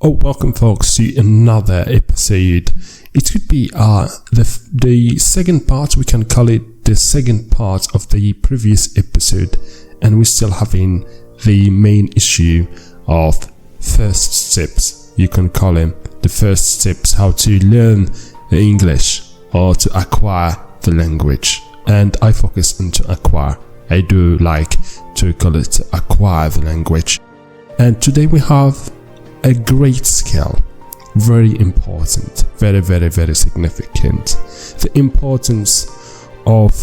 Oh, welcome folks to another episode. It could be the second part, we can call it the second part of the previous episode, and we're still having the main issue of first steps. You can call them the first steps, how to learn the English or to acquire the language. And I focus on to acquire. I do like to call it to acquire the language. And today we have a great skill, very important, very significant. The importance of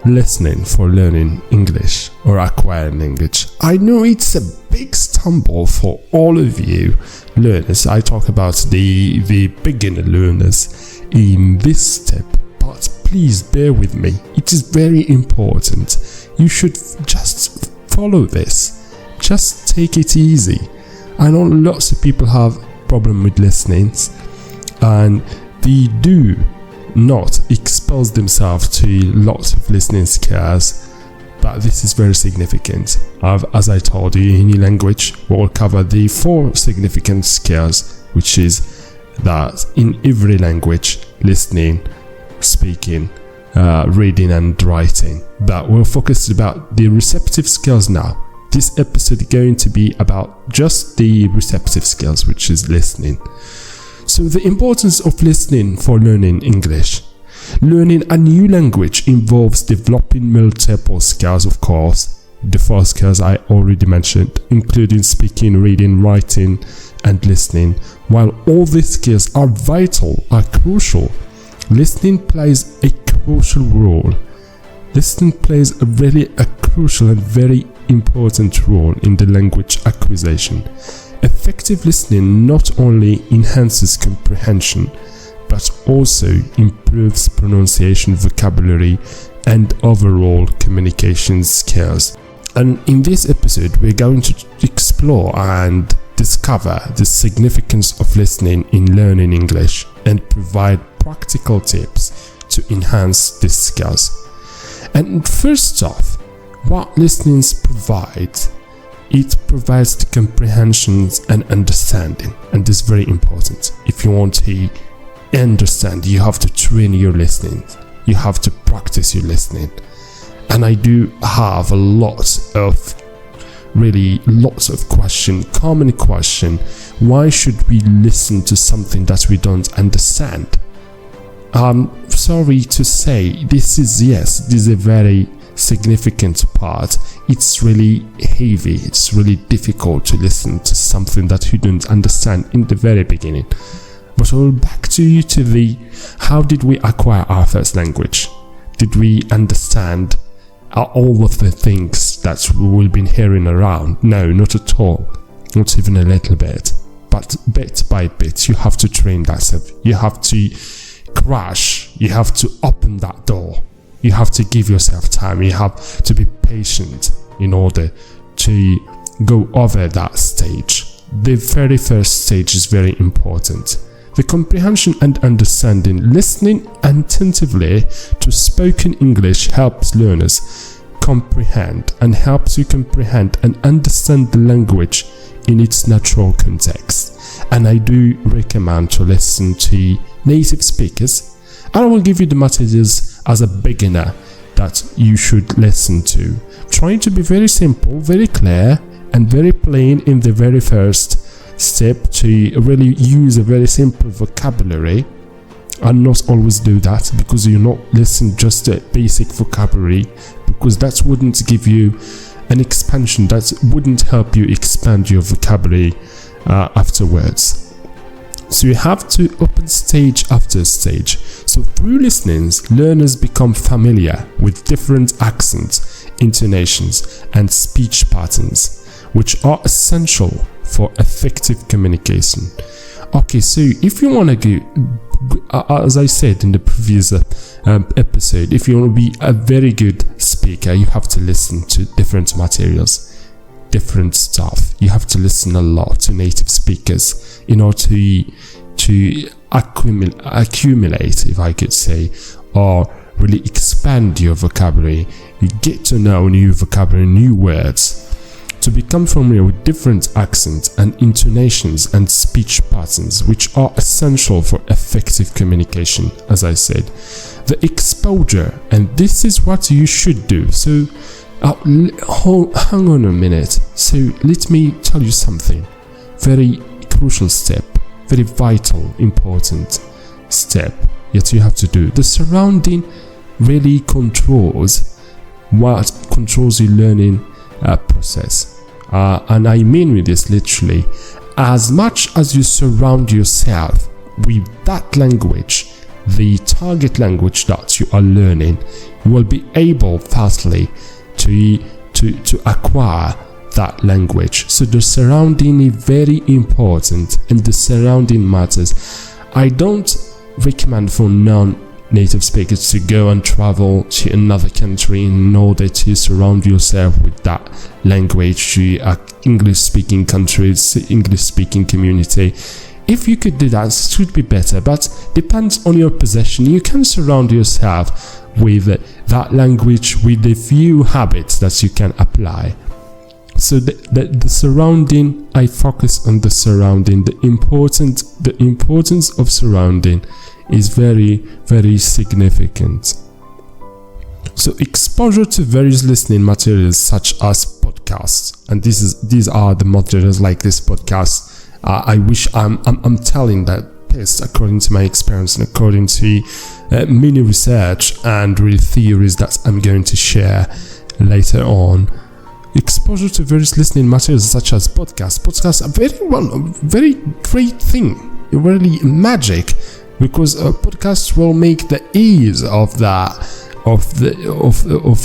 listening for learning English or acquiring English. I know it's a big stumble for all of you learners. I talk about the beginner learners in this step, but please bear with me. It is very important. You should just follow this. Just take it easy. I know lots of people have problem with listening, and they do not expose themselves to lots of listening skills, but this is very significant. As I told you, in any language we'll cover the 4 significant skills, which is that in every language: listening, speaking, reading and writing. But we'll focus about the receptive skills now. This episode is going to be about just the receptive skills, which is listening. So the importance of listening for learning English. Learning a new language involves developing multiple skills, of course. The 4 skills I already mentioned, including speaking, reading, writing and listening. While all these skills are vital, are crucial, listening plays a crucial role. Listening plays a crucial and very important role in the language acquisition. Effective listening not only enhances comprehension, but also improves pronunciation, vocabulary, and overall communication skills. And in this episode, we're going to explore and discover the significance of listening in learning English and provide practical tips to enhance these skills. And first off, what listening provides, it provides the comprehension and understanding, and this is very important. If you want to understand, you have to train your listening, you have to practice your listening. And I do have lots of common question: why should we listen to something that we don't understand? Sorry to say, this is a very significant part. It's really heavy, it's really difficult to listen to something that you don't understand in the very beginning. But I'll back to you to how did we acquire our first language? Did we understand all of the things that we've been hearing around? No, not at all, not even a little bit. But bit by bit, you have to train that. You have to crash, you have to open that door, you have to give yourself time, you have to be patient in order to go over that stage. The very first stage is very important. The comprehension and understanding. Listening attentively to spoken English helps learners comprehend and helps you comprehend and understand the language in its natural context. And I do recommend to listen to native speakers, and I will give you the materials as a beginner that you should listen to. Trying to be very simple, very clear and very plain in the very first step, to really use a very simple vocabulary, and not always do that, because you not listen just a basic vocabulary, because that wouldn't give you an expansion, that wouldn't help you expand your vocabulary afterwards. So you have to open stage after stage. So through listening, learners become familiar with different accents, intonations, and speech patterns, which are essential for effective communication. Okay, so if you want to go, as I said in the previous episode, if you want to be a very good speaker, you have to listen to different materials, different stuff. You have to listen a lot to native speakers in order to accumulate, if I could say, or really expand your vocabulary. You get to know new vocabulary, new words. to become familiar with different accents and intonations and speech patterns, which are essential for effective communication, as I said. The exposure, and this is what you should do. So, hang on a minute. So, let me tell you something. Very crucial step, very vital, important step that you have to do. The surrounding really controls your learning process. And I mean with this literally, as much as you surround yourself with that language, the target language that you are learning, you will be able fastly to acquire that language. So the surrounding is very important, and the surrounding matters. I don't recommend for non-native speakers to go and travel to another country in order to surround yourself with that language, to English-speaking countries, English-speaking community. If you could do that, it would be better, but depends on your possession. You can surround yourself with that language with a few habits that you can apply. So the surrounding, I focus on the surrounding. The importance of surrounding is very, very significant. So exposure to various listening materials such as podcasts, and these are the materials like this podcast. I wish I'm telling that best according to my experience and according to many research and real theories that I'm going to share later on. Exposure to various listening materials such as podcasts. Podcasts are very great thing, really magic, because podcasts will make the ease of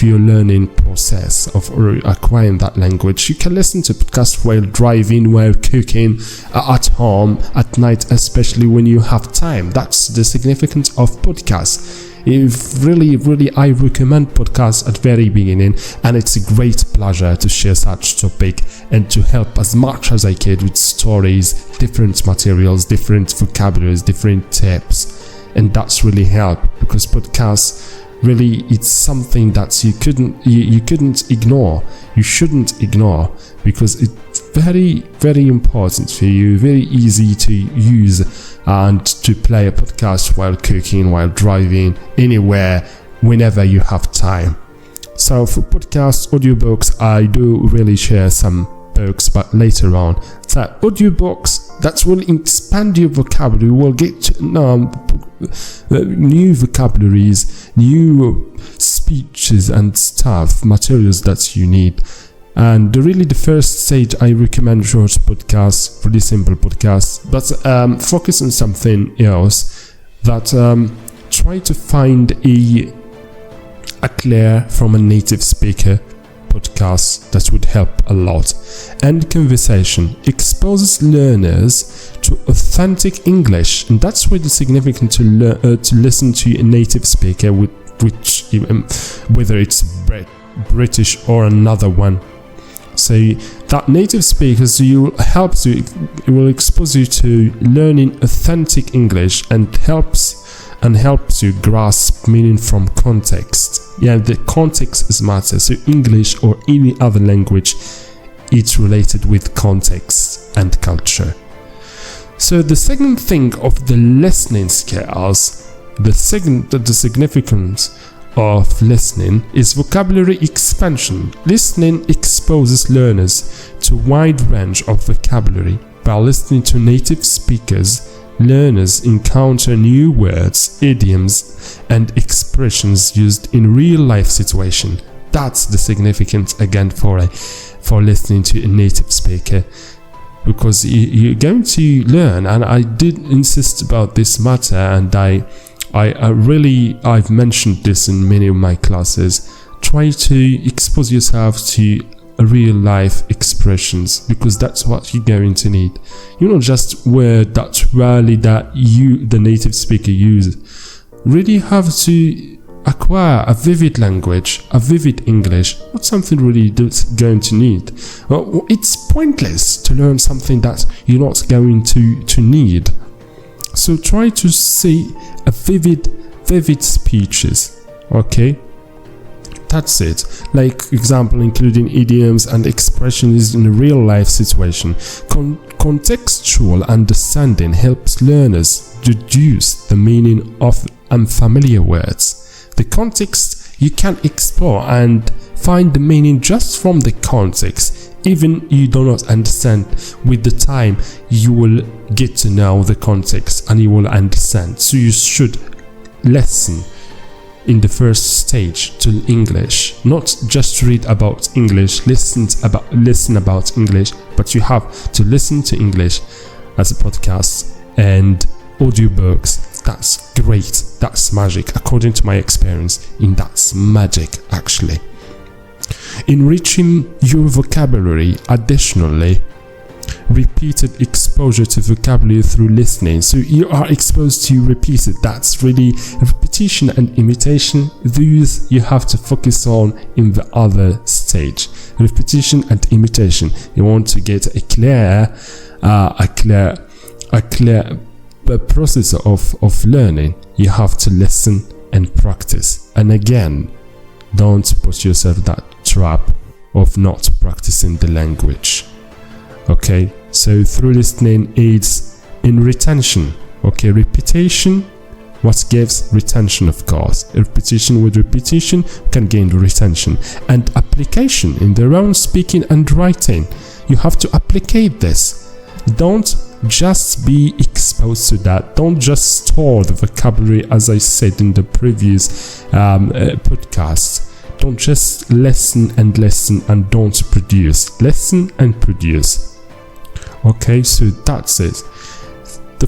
your learning process of acquiring that language. You can listen to podcasts while driving, while cooking, at home, at night, especially when you have time. That's the significance of podcasts. I recommend podcasts at the very beginning, and it's a great pleasure to share such topic and to help as much as I can with stories, different materials, different vocabularies, different tips, and that's really help, because podcasts really, it's something that you couldn't ignore. You shouldn't ignore, because it's very, very important for you, very easy to use and to play a podcast while cooking, while driving, anywhere, whenever you have time. So for podcasts, audiobooks, I do really share some books, but later on. So audiobooks, that will expand your vocabulary, will get new vocabularies, new speeches and stuff, materials that you need. And the first stage, I recommend short podcasts, pretty simple podcasts, but focus on something else. That try to find a clear from a native speaker podcast. That would help a lot. And conversation exposes learners to authentic English, and that's really significant to listen to a native speaker, which whether it's British or another one. So that native speakers it will expose you to learning authentic English, and helps you grasp meaning from context. Yeah, the context is matter. So English or any other language, it's related with context and culture. So the second thing of the listening skills, the significance of listening is vocabulary expansion. Listening exposes learners to a wide range of vocabulary. By listening to native speakers, learners encounter new words, idioms, and expressions used in real-life situations. That's the significance again for listening to a native speaker, because you're going to learn. And I did insist about this matter, and I've mentioned this in many of my classes. Try to expose yourself to real life expressions, because that's what you're going to need. You not just word that rarely that you, the native speaker, use. Really have to acquire a vivid language, a vivid English, not something really that's going to need. Well, it's pointless to learn something that you're not going to need. So try to say a vivid speeches, okay? that's it. Like example, including idioms and expressions in a real life situation. Contextual understanding helps learners deduce the meaning of unfamiliar words. The context you can explore and find the meaning just from the context. Even you do not understand, with the time you will get to know the context and you will understand. So you should listen in the first stage to English, not just read about English, listen about English, but you have to listen to English as a podcast and audiobooks. That's great. That's magic. According to my experience, that's magic actually. Enriching your vocabulary. Additionally, repeated exposure to vocabulary through listening. So you are exposed to repeat it. That's really repetition and imitation. These you have to focus on in the other stage. Repetition and imitation. You want to get a clear process of learning. You have to listen and practice. And again, don't put yourself in that trap of not practicing the language. Okay, so through listening aids in retention. Okay, repetition, what gives retention, of course. Repetition with repetition can gain retention. And application in their own speaking and writing. You have to applicate this. Don't just be exposed to that. Don't just store the vocabulary, as I said in the previous podcast. Don't just listen and don't produce. Listen and produce. Okay, so that's it. The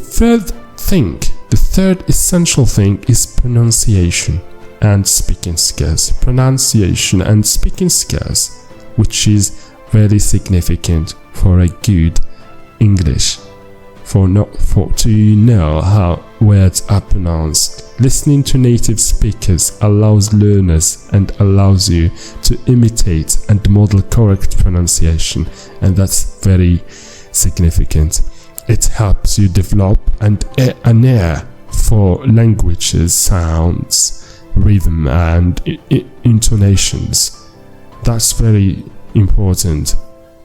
third essential thing is pronunciation and speaking skills. Pronunciation and speaking skills, which is very significant for a good English. To know how words are pronounced. Listening to native speakers allows learners and allows you to imitate and model correct pronunciation, and that's very significant. It helps you develop an ear for languages, sounds, rhythm, and intonations. That's very important.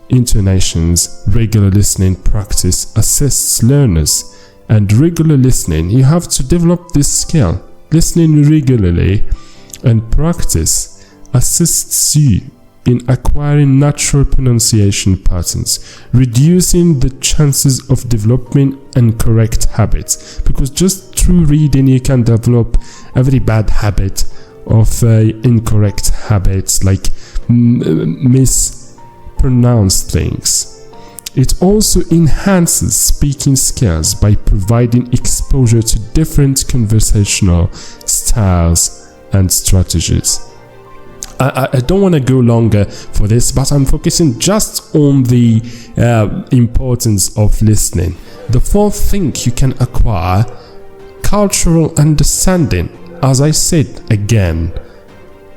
Intonations, regular listening practice assists learners, and regular listening, you have to develop this skill. Listening regularly and practice assists you in acquiring natural pronunciation patterns, reducing the chances of developing incorrect habits, because just through reading you can develop a very bad habit of incorrect habits like mispronounce things. It also enhances speaking skills by providing exposure to different conversational styles and strategies. I don't want to go longer for this, but I'm focusing just on the importance of listening. The fourth thing you can acquire, cultural understanding. As I said again,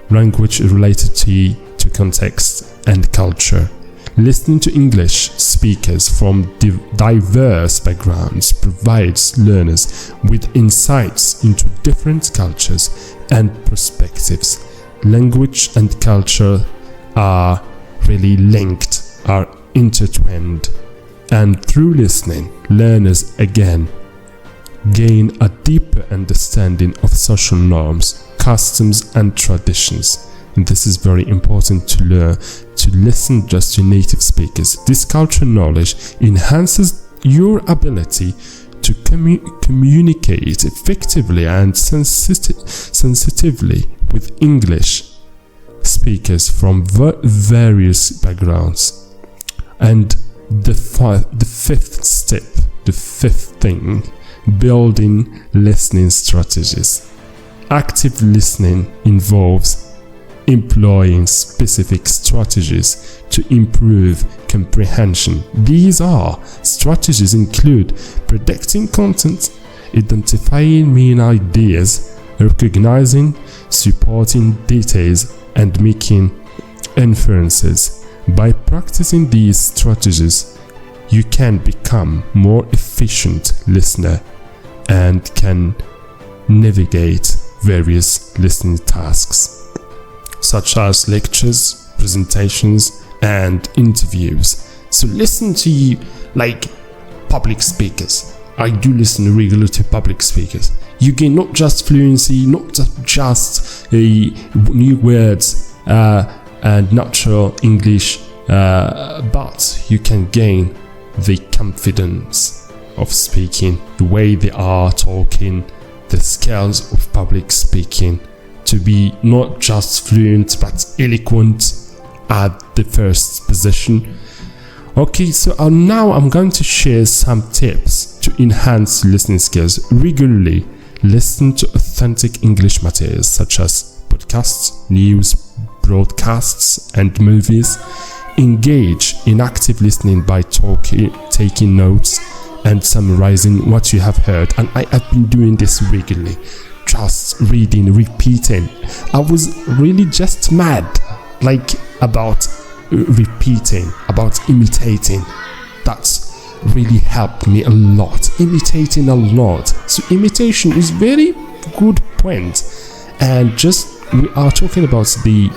language related to context and culture. Listening to English speakers from diverse backgrounds provides learners with insights into different cultures and perspectives. Language and culture are really linked, are intertwined, and through listening, learners again gain a deeper understanding of social norms, customs, and traditions. And this is very important to learn, to listen just to native speakers. This cultural knowledge enhances your ability to communicate effectively and sensitively with English speakers from various backgrounds. And the fifth thing, building listening strategies. Active listening involves employing specific strategies to improve comprehension. These strategies include predicting content, identifying main ideas, recognizing supporting details, and making inferences. By practicing these strategies, you can become more efficient listener and can navigate various listening tasks. such as lectures, presentations, and interviews. So listen to public speakers. I do listen regularly to public speakers. You gain not just fluency, not just new words and natural English, but you can gain the confidence of speaking, the way they are talking, the skills of public speaking, to be not just fluent but eloquent at the first position. Okay, so now I'm going to share some tips to enhance listening skills. Regularly listen to authentic English materials such as podcasts, news, broadcasts, and movies. Engage in active listening by taking notes and summarizing what you have heard. And I have been doing this regularly, just reading, repeating. I was really just mad about repeating, about imitating. That's really helped me a lot. Imitating a lot. So imitation is very good point. And we are talking about the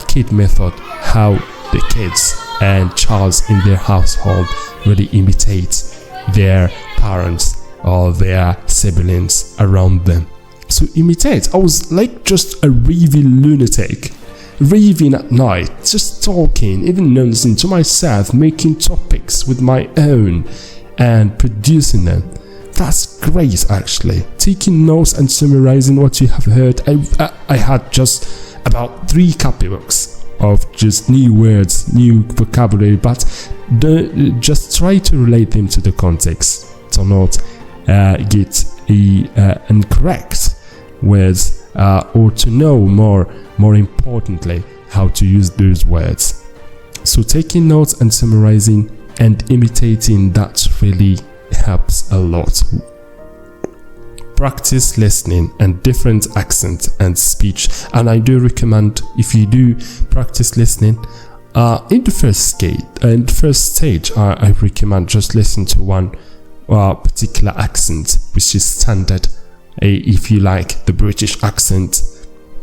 kid method, how the kids and childs in their household really imitate their parents or their siblings around them. So imitate. I was just a raving lunatic, raving at night, just talking, even nonsense to myself, making topics with my own and producing them. That's great, actually. Taking notes and summarizing what you have heard. I had just about 3 copybooks of just new words, new vocabulary, but just try to relate them to the context. Do not get incorrect words, or to know more importantly how to use those words. So taking notes and summarizing and imitating, that really helps a lot. Practice listening and different accent and speech, and I do recommend, if you do practice listening in the first stage, I recommend just listen to one particular accent, which is standard. If you like the British accent,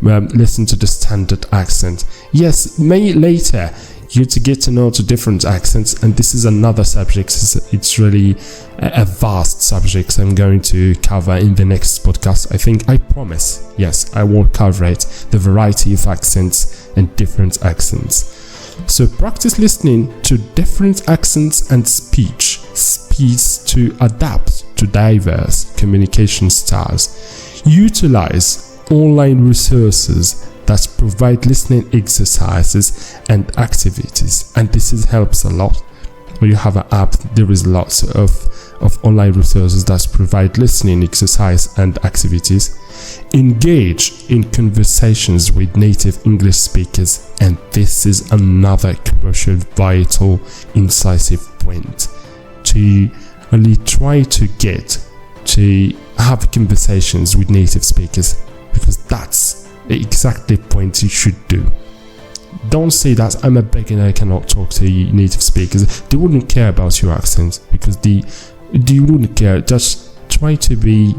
listen to the standard accent. Yes, later you to get to know the different accents, and this is another subject. It's really a vast subject I'm going to cover in the next podcast. I promise, yes, I will cover it, the variety of accents and different accents. So practice listening to different accents and speech to adapt to diverse communication styles. Utilize online resources that provide listening exercises and activities, and this helps a lot. When you have an app, there is lots of online resources that provide listening exercise and activities. Engage in conversations with native English speakers, and this is another crucial, vital, incisive point, to really try to get to have conversations with native speakers, because that's the exact point you should do. Don't say that I'm a beginner, I cannot talk to native speakers. They wouldn't care about your accent, because they wouldn't care. Just try to be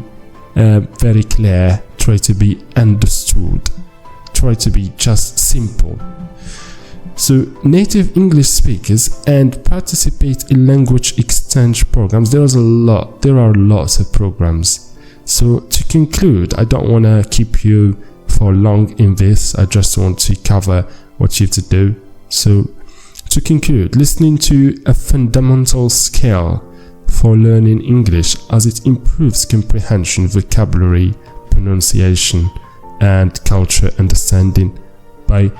very clear, try to be understood, try to be just simple. So native English speakers, and participate in language exchange programs. There are lots of programs. So to conclude, I don't want to keep you for long in this. I just want to cover what you have to do. So to conclude, listening to a fundamental skill for learning English, as it improves comprehension, vocabulary, pronunciation, and culture understanding. By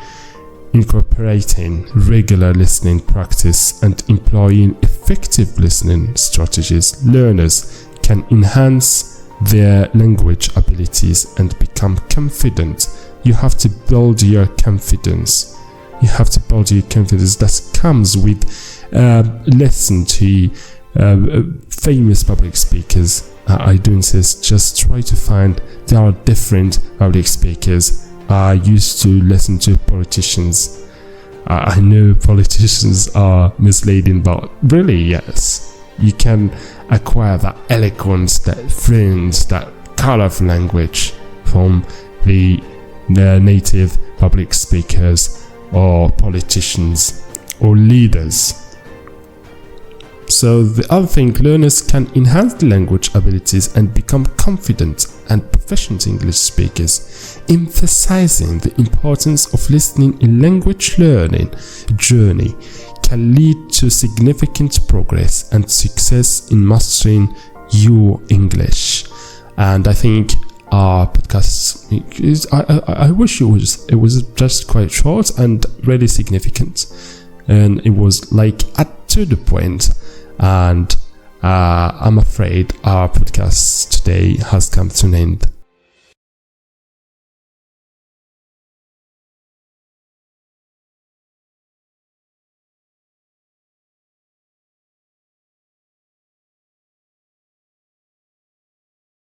incorporating regular listening practice and employing effective listening strategies, learners can enhance their language abilities and become confident. You have to build your confidence. That comes with listen to famous public speakers. I do insist, just try to find, there are different public speakers. I used to listen to politicians. I know politicians are misleading, but really, yes, you can acquire that eloquence, that fluence, that colorful language from the native public speakers or politicians or leaders. So the other thing, learners can enhance the language abilities and become confident and proficient English speakers, emphasizing the importance of listening in language learning journey can lead to significant progress and success in mastering your English. And I think our podcast is, I wish it was just quite short and really significant, and it was like to the point. And I'm afraid our podcast today has come to an end.